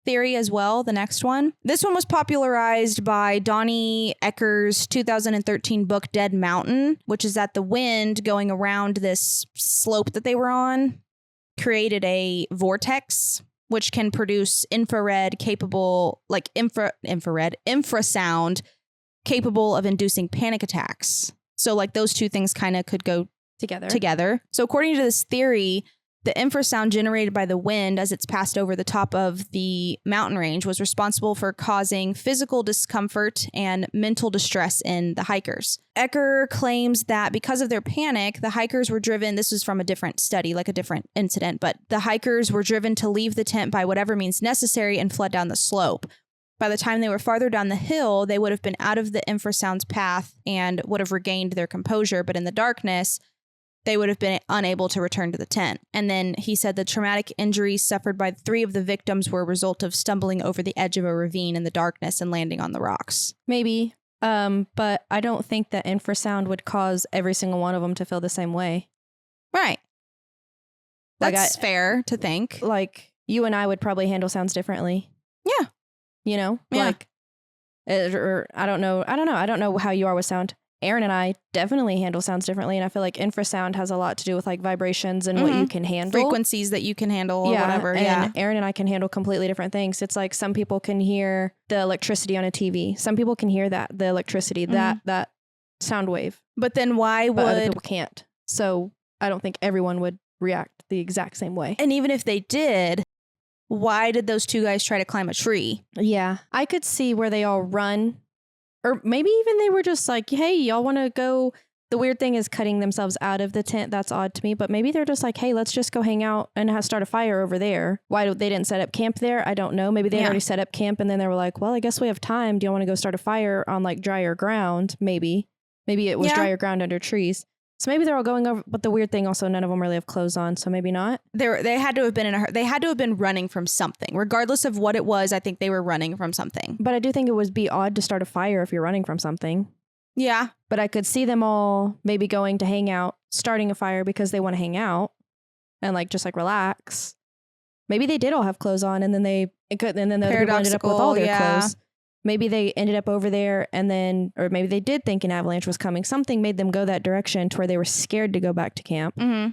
theory as well, the next one. This one was popularized by Donnie Ecker's 2013 book Dead Mountain, which is that the wind going around this slope that they were on created a vortex, which can produce infrasound capable of inducing panic attacks. So like those two things kind of could go together. So according to this theory, the infrasound generated by the wind as it's passed over the top of the mountain range was responsible for causing physical discomfort and mental distress in the hikers. Ecker claims that because of their panic, the hikers were driven, this is from a different study, like a different incident, but the hikers were driven to leave the tent by whatever means necessary and fled down the slope. By the time they were farther down the hill, they would have been out of the infrasound's path and would have regained their composure, but in the darkness, they would have been unable to return to the tent. And then he said the traumatic injuries suffered by 3 of the victims were a result of stumbling over the edge of a ravine in the darkness and landing on the rocks. Maybe. But I don't think that infrasound would cause every single one of them to feel the same way. Right. That's fair to think. Like, you and I would probably handle sounds differently. Yeah. You know? Yeah. Like, or I don't know. I don't know how you are with sound. Aaron and I definitely handle sounds differently. And I feel like infrasound has a lot to do with like vibrations and what you can handle. Frequencies that you can handle or whatever. And Aaron and I can handle completely different things. It's like some people can hear the electricity on a TV. Some people can hear the electricity, that sound wave. But then why would... other people can't. So I don't think everyone would react the exact same way. And even if they did, why did those two guys try to climb a tree? Yeah. I could see where they all run. Or maybe even they were just like, hey, y'all want to go? The weird thing is cutting themselves out of the tent. That's odd to me. But maybe they're just like, hey, let's just go hang out and start a fire over there. Why they didn't set up camp there? I don't know. Maybe they already set up camp and then they were like, well, I guess we have time. Do you want to go start a fire on like drier ground? Maybe it was drier ground under trees. So maybe they're all going over. But the weird thing also, none of them really have clothes on. So maybe not. They had to have been they had to have been running from something. Regardless of what it was, I think they were running from something. But I do think it would be odd to start a fire if you're running from something. Yeah. But I could see them all maybe going to hang out, starting a fire because they want to hang out and like just like relax. Maybe they did all have clothes on and then the other people ended up with all their clothes. Maybe they ended up over there and then, or maybe they did think an avalanche was coming. Something made them go that direction to where they were scared to go back to camp. Mm-hmm.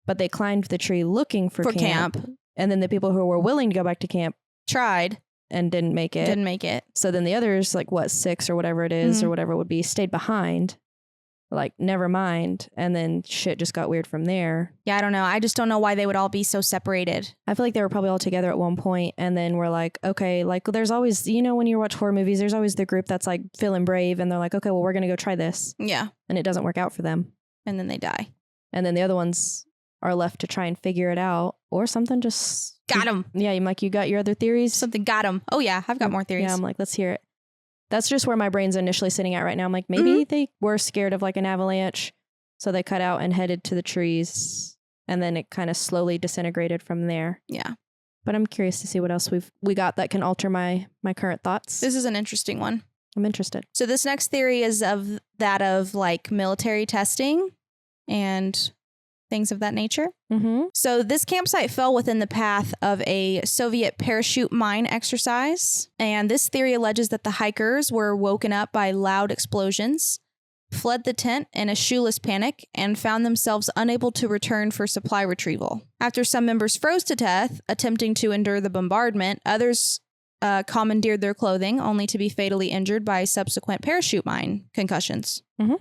But they climbed the tree looking for camp. And then the people who were willing to go back to camp tried and didn't make it. So then the others, like 6 or whatever it is, or whatever it would be, stayed behind. Like, never mind. And then shit just got weird from there. Yeah, I don't know. I just don't know why they would all be so separated. I feel like they were probably all together at one point, and then we're like, okay, like there's always, you know, when you watch horror movies, there's always the group that's like feeling brave and they're like, okay, well, we're going to go try this. Yeah. And it doesn't work out for them. And then they die. And then the other ones are left to try and figure it out, or something just... Got them. Yeah, I'm like, you got your other theories? Something got them. Oh yeah, I've got more theories. Yeah, I'm like, let's hear it. That's just where my brain's initially sitting at right now. I'm like, maybe they were scared of like an avalanche, so they cut out and headed to the trees, and then it kind of slowly disintegrated from there. Yeah. But I'm curious to see what else we got that can alter my current thoughts. This is an interesting one. I'm interested. So this next theory is of like military testing and things of that nature. Mm-hmm. So this campsite fell within the path of a Soviet parachute mine exercise. And this theory alleges that the hikers were woken up by loud explosions, fled the tent in a shoeless panic, and found themselves unable to return for supply retrieval. After some members froze to death, attempting to endure the bombardment, others commandeered their clothing, only to be fatally injured by subsequent parachute mine concussions. Mm-hmm.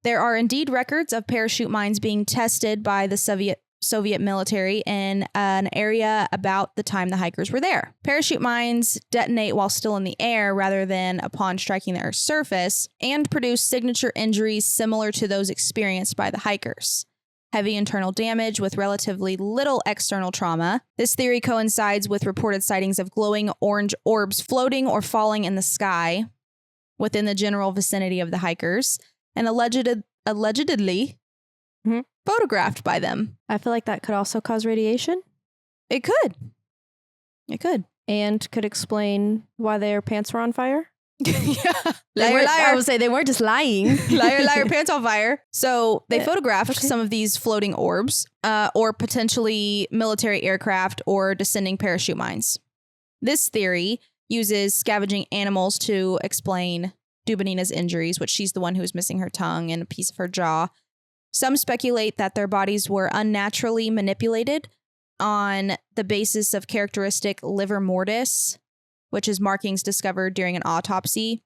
There are indeed records of parachute mines being tested by the Soviet military in an area about the time the hikers were there. Parachute mines detonate while still in the air rather than upon striking the Earth's surface, and produce signature injuries similar to those experienced by the hikers. Heavy internal damage with relatively little external trauma. This theory coincides with reported sightings of glowing orange orbs floating or falling in the sky within the general vicinity of the hikers, and allegedly photographed by them. I feel like that could also cause radiation. It could. And could explain why their pants were on fire. Yeah. Liar. I would say they weren't just lying. liar, pants on fire. So they photographed some of these floating orbs, or potentially military aircraft or descending parachute mines. This theory uses scavenging animals to explain Dubinina's injuries, which she's the one who was missing her tongue and a piece of her jaw. Some speculate that their bodies were unnaturally manipulated on the basis of characteristic livor mortis, which is markings discovered during an autopsy,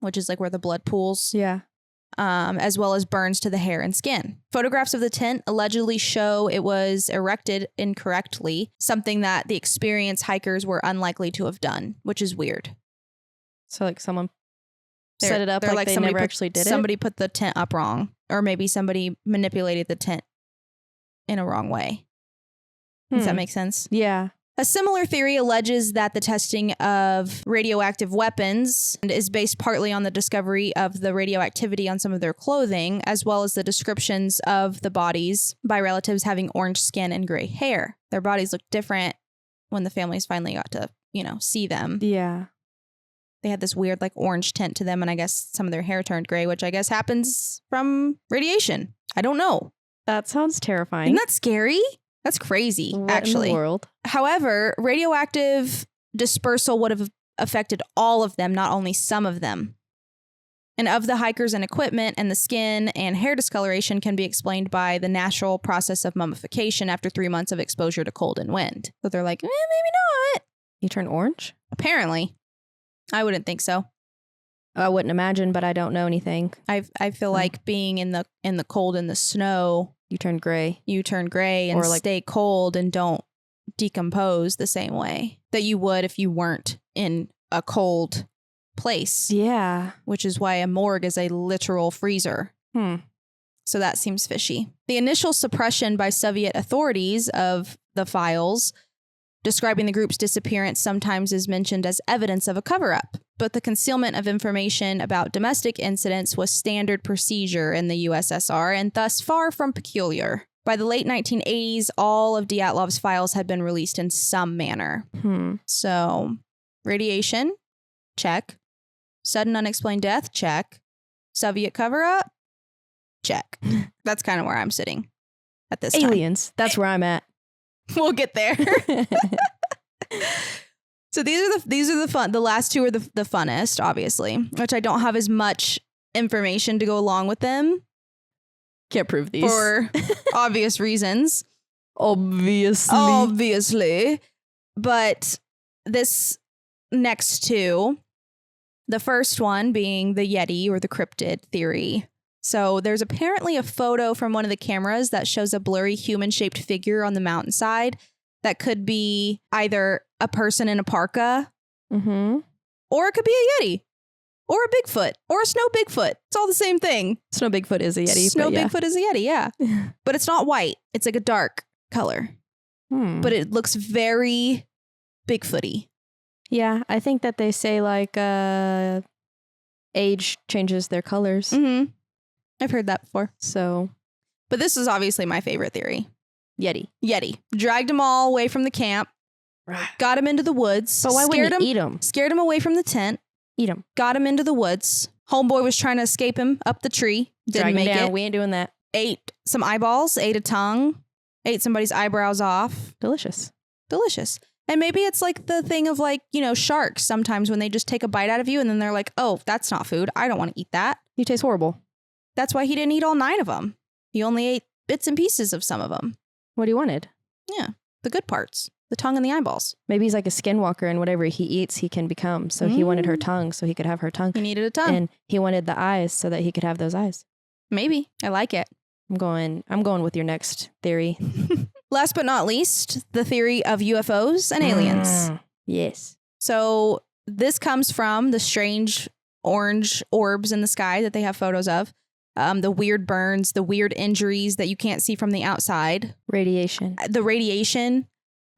which is like where the blood pools. Yeah. As well as burns to the hair and skin. Photographs of the tent allegedly show it was erected incorrectly, something that the experienced hikers were unlikely to have done, which is weird. So like someone set it up like they never actually did it? Somebody put the tent up wrong, or maybe somebody manipulated the tent in a wrong way. Does that make sense? Yeah. A similar theory alleges that the testing of radioactive weapons is based partly on the discovery of the radioactivity on some of their clothing, as well as the descriptions of the bodies by relatives having orange skin and gray hair. Their bodies look different when the families finally got to, see them. Yeah. they had this weird like orange tint to them, and I guess some of their hair turned gray, which I guess happens from radiation. I don't know. That sounds terrifying. Isn't that scary? That's crazy, actually. In the world? However, radioactive dispersal would have affected all of them, not only some of them. And of the hikers and equipment, and the skin and hair discoloration can be explained by the natural process of mummification after 3 months of exposure to cold and wind. So they're like, maybe not. You turn orange? Apparently. I wouldn't think so. I wouldn't imagine, but I don't know anything. I feel like being in the cold and the snow, you turn gray. You turn gray and stay cold and don't decompose the same way that you would if you weren't in a cold place. Yeah. Which is why a morgue is a literal freezer. So that seems fishy. The initial suppression by Soviet authorities of the files describing the group's disappearance sometimes is mentioned as evidence of a cover-up, but the concealment of information about domestic incidents was standard procedure in the USSR and thus far from peculiar. By the late 1980s, all of Dyatlov's files had been released in some manner. So, radiation, check. Sudden unexplained death, check. Soviet cover-up, check. That's kind of where I'm sitting at this time. Aliens, that's where I'm at. We'll get there. So these are the fun. The last two are the funnest, obviously, which I don't have as much information to go along with them. Can't prove these for obvious reasons. Obviously. But this next two, the first one being the Yeti or the cryptid theory. So there's apparently a photo from one of the cameras that shows a blurry human-shaped figure on the mountainside that could be either a person in a parka, or it could be a Yeti, or a Bigfoot, or a snow Bigfoot. It's all the same thing. Snow Bigfoot is a Yeti. Snow Bigfoot is a Yeti, yeah. But it's not white. It's like a dark color. But it looks very Bigfooty. Yeah, I think that they say like age changes their colors. I've heard that before. So, but this is obviously my favorite theory. Yeti. Dragged them all away from the camp. Got them into the woods. But why wouldn't he eat them? Scared them away from the tent. Eat them. Got him into the woods. Homeboy was trying to escape him up the tree. Didn't make it. We ain't doing that. Ate some eyeballs. Ate a tongue. Ate somebody's eyebrows off. Delicious. And maybe it's like the thing of like, you know, sharks sometimes when they just take a bite out of you and then they're like, oh, that's not food. I don't want to eat that. You taste horrible. That's why he didn't eat all 9 of them. He only ate bits and pieces of some of them. What he wanted. Yeah. The good parts. The tongue and the eyeballs. Maybe he's like a skinwalker and whatever he eats, he can become. So he wanted her tongue so he could have her tongue. He needed a tongue. And he wanted the eyes so that he could have those eyes. Maybe. I like it. I'm going with your next theory. Last but not least, the theory of UFOs and aliens. Yes. So this comes from the strange orange orbs in the sky that they have photos of. The weird burns, the weird injuries that you can't see from the outside. Radiation. The radiation.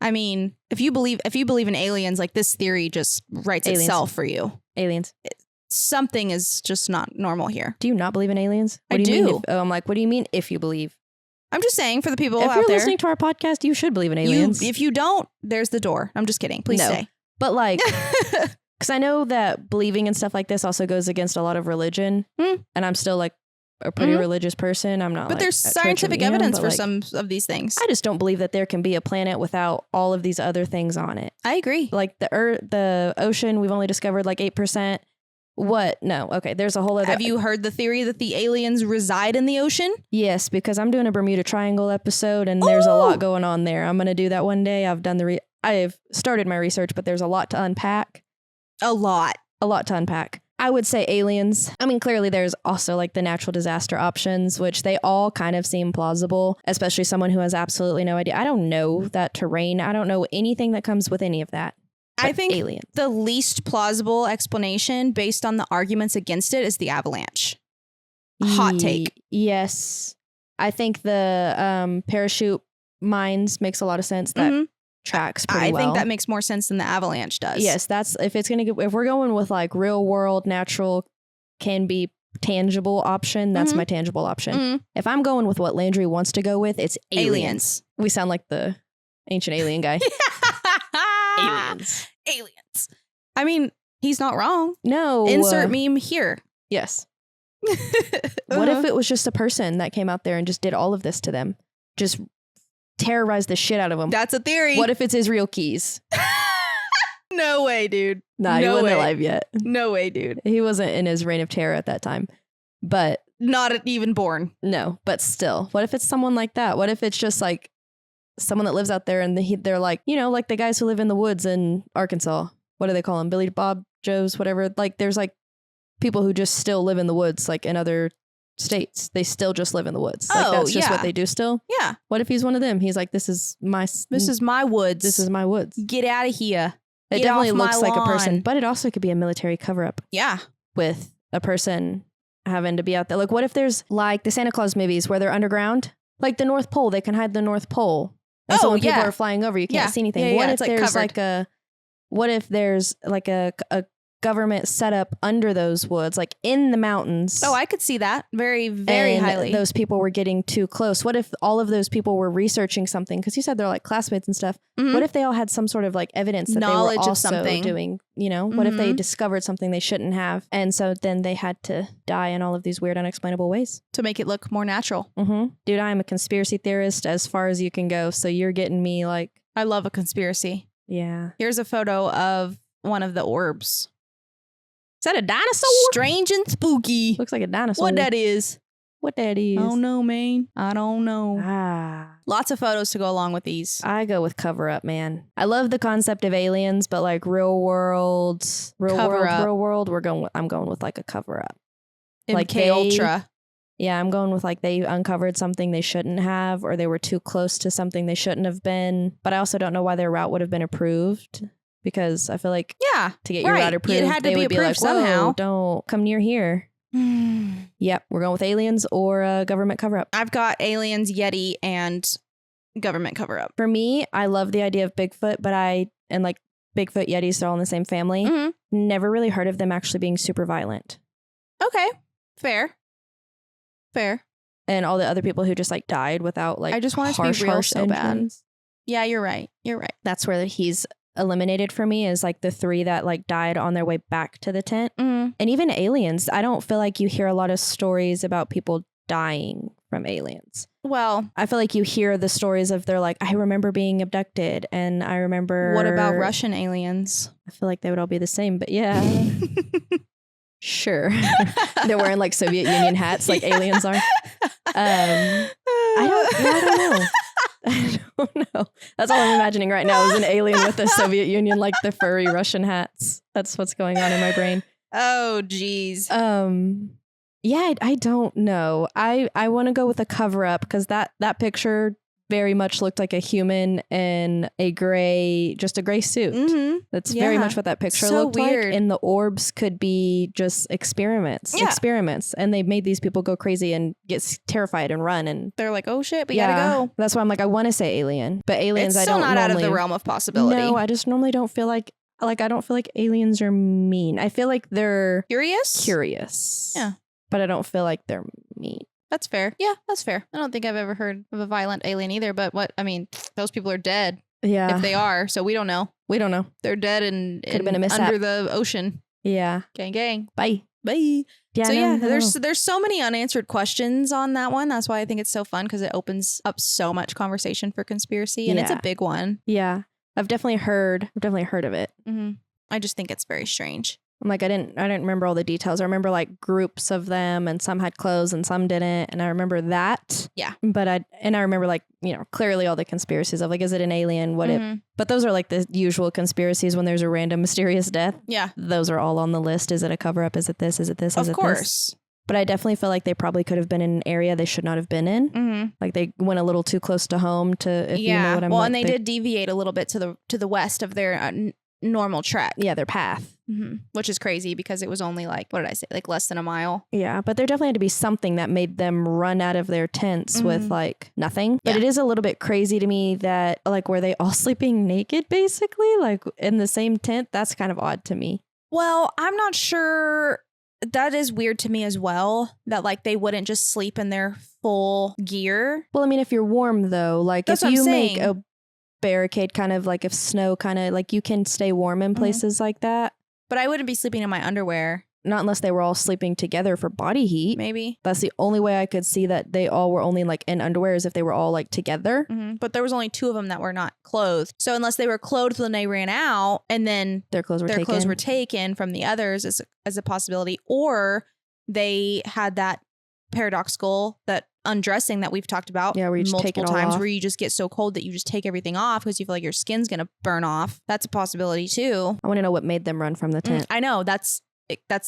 I mean, if you believe in aliens, like this theory just writes itself for you. Aliens. Something is just not normal here. Do you not believe in aliens? I do. I'm like, what do you mean if you believe? I'm just saying for the people out there. If you're listening to our podcast, you should believe in aliens. If you don't, there's the door. I'm just kidding. Please stay. But like, because I know that believing and stuff like this also goes against a lot of religion. And I'm still like a pretty religious person. I'm not. But like, there's scientific evidence for some of these things. I just don't believe that there can be a planet without all of these other things on it. I agree. Like the ocean, we've only discovered like 8%. What? No. Okay. There's a whole other. Have you heard the theory that the aliens reside in the ocean? Yes, because I'm doing a Bermuda Triangle episode and there's a lot going on there. I'm going to do that one day. I've started my research, but there's a lot to unpack. A lot to unpack. I would say aliens. I mean, clearly there's also like the natural disaster options, which they all kind of seem plausible, especially someone who has absolutely no idea. I don't know that terrain. I don't know anything that comes with any of that. I think aliens. The least plausible explanation based on the arguments against it is the avalanche. Hot take. Yes. I think the parachute mines makes a lot of sense. That tracks pretty well. I think that makes more sense than the avalanche does. Yes, that's if we're going with like real world, natural, can be tangible option, that's my tangible option. If I'm going with what Landrey wants to go with, it's aliens. We sound like the ancient alien guy. Aliens. I mean, He's not wrong. No. Insert meme here. Yes. What if it was just a person that came out there and just did all of this to them? Just terrorized the shit out of them. That's a theory. What if it's Israel Keys? No way, dude. Nah, he No wasn't way. alive yet. No way, dude. He wasn't in his reign of terror at that time. But Not even born. no, but still. What if it's someone like that? What if it's just like someone that lives out there and they're like, you know, like the guys who live in the woods in Arkansas. What do they call them? Billy Bob Joes, whatever. Like there's like people who just still live in the woods, like in other states. They still just live in the woods. Like that's just what they do still. Yeah. What if he's one of them? He's like, this is my woods. This is my woods. Get out of here. It Get definitely off my looks like a person, lawn. but it also could be a military cover up Yeah. with a person having to be out there. Like what if there's like the Santa Claus movies where they're underground? Like the North Pole, they can hide the North Pole. And so when people are flying over, you can't see anything. What if there's like a government setup under those woods, like in the mountains? Oh, I could see that very, very and highly. those people were getting too close. What if all of those people were researching something? Because you said they're like classmates and stuff. Mhm. What if they all had some sort of like evidence that Knowledge they were of also something. doing, you know? What if they Mhm. discovered something they shouldn't have? And so then they had to die in all of these weird, unexplainable ways. to make it look more natural. Mm-hmm. Dude, I'm a conspiracy theorist as far as you can go. So you're getting me like, I love a conspiracy. yeah. Here's a photo of one of the orbs. Is that a dinosaur? Strange and spooky. Looks like a dinosaur. What that is? What that is? I don't know, man. I don't know. Ah. Lots of photos to go along with these. I go with cover up, man. I love the concept of aliens, but like real world, I'm going with like a cover up. Like MK Ultra. Yeah, I'm going with like they uncovered something they shouldn't have, or they were too close to something they shouldn't have been. But I also don't know why their route would have been approved, because I feel like Yeah. to get your route approved, It had to they be would be approved like, "Whoa, somehow." don't come near here." Yep, we're going with aliens or a government cover up. I've got aliens, Yeti, and government cover up. For me, I love the idea of Bigfoot, but like Bigfoot, Yetis, they're all in the same family. Mhm. Never really heard of them actually being super violent. Okay. Fair. And all the other people who just like died without like I just want it to be harsh, real harsh so bad. injuries. Yeah, you're right. That's where he's eliminated for me, is like the 3 that like died on their way back to the tent. Mm. And even aliens, I don't feel like you hear a lot of stories about people dying from aliens. Well, I feel like you hear the stories of they're like, I remember being abducted, and I remember. what about Russian aliens? I feel like they would all be the same, but yeah. Sure. They're wearing like Soviet Union hats like aliens are. I don't know. I don't know. That's all I'm imagining right now is an alien with the Soviet Union, like the furry Russian hats. That's what's going on in my brain. Oh, geez. Yeah, I don't know. I want to go with a cover up, because that picture very much looked like a human in a gray suit. Mm-hmm. That's very much what that picture looked weird. like. And the orbs could be just experiments, and they made these people go crazy and get terrified and run. And They're like, oh shit, we gotta go. That's why I'm like, I want to say alien, but aliens, It's I still don't not normally, out of the realm of possibility. No, I just normally don't feel like I don't feel like aliens are mean. I feel like they're curious. Yeah. But I don't feel like they're mean. That's fair. Yeah, that's fair. I don't think I've ever heard of a violent alien either, but those people are dead. Yeah. If they are, so we don't know. We don't know. They're dead and Could have been a mishap. under the ocean. Yeah. Gang, gang. Bye. Bye. Yeah. So no, there's so many unanswered questions on that one. That's why I think it's so fun, because it opens up so much conversation for conspiracy, and it's a Yeah. big one. Yeah. I've definitely heard of it. Mm-hmm. I just think it's very strange. I'm like, I didn't remember all the details. I remember like groups of them, and some had clothes and some didn't. And I remember that. Yeah. But I remember like, clearly all the conspiracies of like, is it an alien? What if, but those are like the usual conspiracies when there's a random mysterious death. Yeah. Those are all on the list. Is it a cover up? Is it this? Is it this? Is Of it course. this? But I definitely feel like they probably could have been in an area they should not have been in. Mm-hmm. Like they went a little too close to home if you know what I mean. Well, and they did deviate a little bit to the west of their normal trek. Yeah, their path. Mm-hmm. Which is crazy, because it was only like, what did I say? Like less than a mile. Yeah, but there definitely had to be something that made them run out of their tents with like nothing. But Yeah. it is a little bit crazy to me that like, were they all sleeping naked basically? Like in the same tent? That's kind of odd to me. Well, I'm not sure. That is weird to me as well, that like they wouldn't just sleep in their full gear. Well, I mean, if you're warm though, like That's if what I'm you make saying. a barricade kind of like if snow kind of like you can stay warm in places like that. But I wouldn't be sleeping in my underwear. Not unless they were all sleeping together for body heat. Maybe. That's the only way I could see that they all were only like in underwear is if they were all like together. Mm-hmm. But there was only 2 of them that were not clothed. So unless they were clothed when they ran out and then their clothes were taken from the others as a possibility, or they had that paradoxical, that undressing that we've talked about where you just multiple take it all times off. where you just get so cold that you just take everything off because you feel like your skin's going to burn off. That's a possibility too. I want to know what made them run from the tent. I know. That's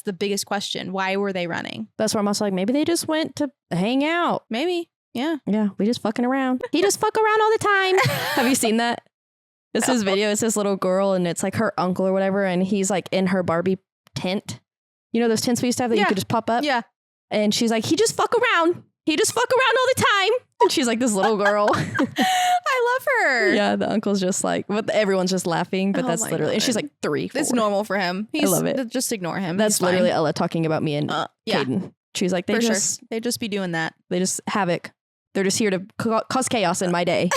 the biggest question. Why were they running? That's where I'm also like, maybe they just went to hang out. Maybe. Yeah. Yeah. We just fucking around. He just fuck around all the time. Have you seen that? It's this video. It's this little girl and it's like her uncle or whatever. And he's like in her Barbie tent. You know those tents we used to have that you could just pop up? Yeah. And she's like, he just fuck around. He just fuck around all the time. And she's like this little girl. I love her. Yeah, the uncle's just like, but everyone's just laughing. But that's literally, and she's like 3, 4. It's normal for him. I love it. Just ignore him. That's literally Ella talking about me and yeah. Caden. She's like, they just be doing that. They just havoc. They're just here to cause chaos in my day.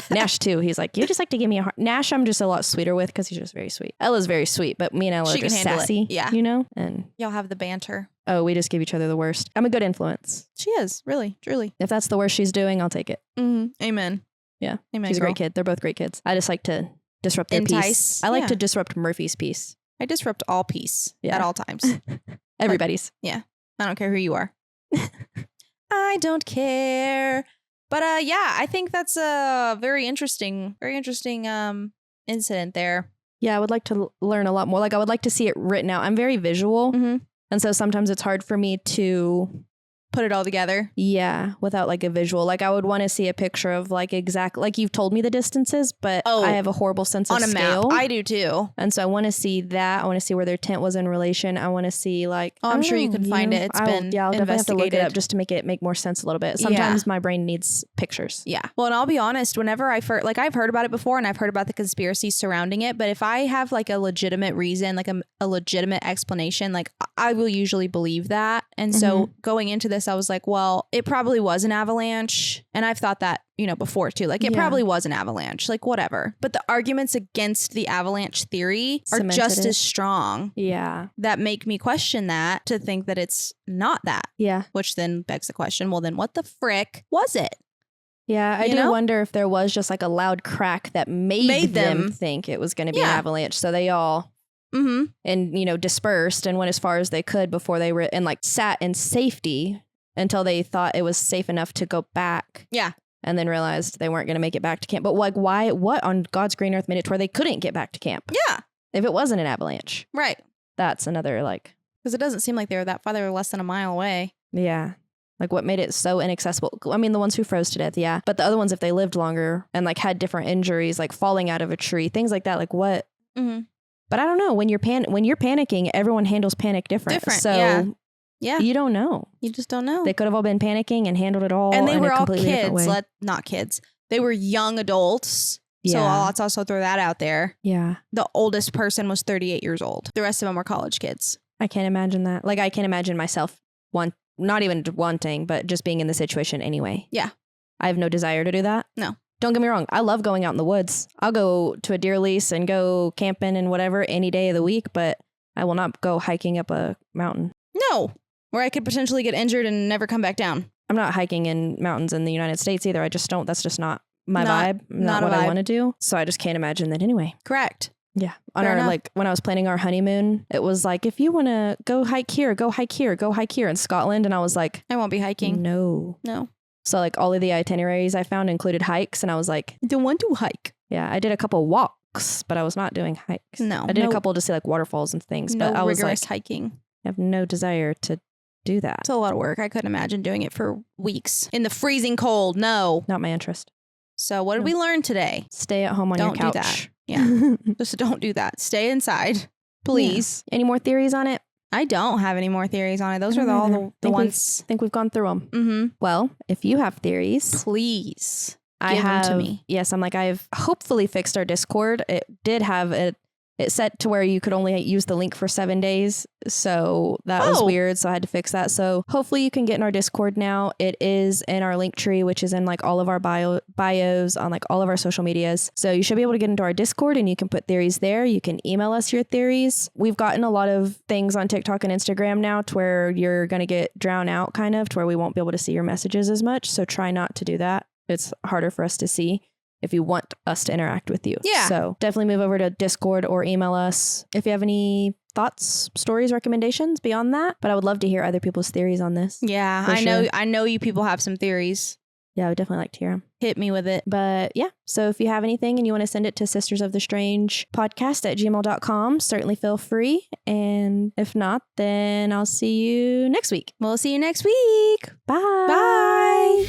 Nash too. He's like, you just like to give me a heart. Nash, I'm just a lot sweeter with because he's just very sweet. Ella's very sweet, but me and Ella are just sassy. Yeah, you know. And y'all have the banter. Oh, we just give each other the worst. I'm a good influence. She is really, truly. If that's the worst she's doing, I'll take it. Mm-hmm. Amen. Yeah, amen. She's a great kid. They're both great kids. I just like to disrupt their peace. I like to disrupt Murphy's peace. I disrupt all peace at all times. Everybody's. Yeah, I don't care who you are. I don't care. But yeah, I think that's a very interesting incident there. Yeah, I would like to learn a lot more. Like I would like to see it written out. I'm very visual. Mm-hmm. And so sometimes it's hard for me to put it all together. Yeah, without like a visual. Like I would want to see a picture of like exactly like you've told me the distances, but I have a horrible sense of scale. On a map. I do too. And so I want to see that. I want to see where their tent was in relation. I want to see like I'm sure you can find it. It's been I'll definitely have to look it up just to make more sense a little bit. Sometimes my brain needs pictures. Yeah. Well, and I'll be honest, whenever I've heard about it before and I've heard about the conspiracy surrounding it, but if I have like a legitimate reason, like a legitimate explanation, like I will usually believe that. And so going into this, I was like, well, it probably was an avalanche. And I've thought that, before too. Like it probably was an avalanche, like whatever. But the arguments against the avalanche theory are just as strong. Yeah. That make me question that, to think that it's not that. Yeah. Which then begs the question, well, then what the frick was it? Yeah, I do wonder if there was just like a loud crack that made them think it was going to be an avalanche. So they all and dispersed and went as far as they could before they were and like sat in safety until they thought it was safe enough to go back. Yeah. And then realized they weren't going to make it back to camp. But like, why? What on God's green earth made it to where they couldn't get back to camp? Yeah. If it wasn't an avalanche. Right. That's another like. Because it doesn't seem like they were that far. They were less than a mile away. Yeah. Like what made it so inaccessible? I mean, the ones who froze to death, yeah. But the other ones, if they lived longer and like had different injuries, like falling out of a tree, things like that, like what? Mm-hmm. But I don't know. When you're panicking, everyone handles panic different. So yeah. You don't know. You just don't know. They could have all been panicking and handled it all. And they were all kids. Not kids. They were young adults. Yeah. So let's also throw that out there. Yeah. The oldest person was 38 years old. The rest of them were college kids. I can't imagine that. Like I can't imagine myself not even wanting, but just being in the situation anyway. Yeah. I have no desire to do that. No. Don't get me wrong. I love going out in the woods. I'll go to a deer lease and go camping and whatever any day of the week, but I will not go hiking up a mountain. No. Where I could potentially get injured and never come back down. I'm not hiking in mountains in the United States either. I just don't. That's just not my vibe. Not what I want to do. So I just can't imagine that anyway. Correct. Yeah. Like when I was planning our honeymoon, it was like, if you want to go hike here, go hike here, go hike here in Scotland. And I was like, I won't be hiking. No. So like all of the itineraries I found included hikes. And I was like, I don't want to hike. Yeah. I did a couple walks, but I was not doing hikes. No. I did a couple to see like waterfalls and things. But I was rigorous like, hiking. I have no desire to do that. It's a lot of work. I couldn't imagine doing it for weeks in the freezing cold. No. Not my interest. So what did we learn today? Stay at home on your couch. Don't do that. Yeah. Just don't do that. Stay inside, please. Yeah. Any more theories on it? I don't have any more theories on it. Those are all the ones. I think we've gone through them. Mm-hmm. Well, if you have theories, please give them to me. Yes, I've hopefully fixed our Discord. It did have it set to where you could only use the link for 7 days. So that was weird. So I had to fix that. So hopefully you can get in our Discord now. It is in our link tree, which is in like all of our bios on like all of our social medias. So you should be able to get into our Discord and you can put theories there. You can email us your theories. We've gotten a lot of things on TikTok and Instagram now to where you're going to get drowned out kind of to where we won't be able to see your messages as much. So try not to do that. It's harder for us to see if you want us to interact with you. Yeah. So definitely move over to Discord or email us if you have any thoughts, stories, recommendations beyond that. But I would love to hear other people's theories on this. Yeah, I know you people have some theories. Yeah, I would definitely like to hear them. Hit me with it. But yeah, so if you have anything and you want to send it to sistersofthestrange@gmail.com, certainly feel free. And if not, then I'll see you next week. We'll see you next week. Bye. Bye.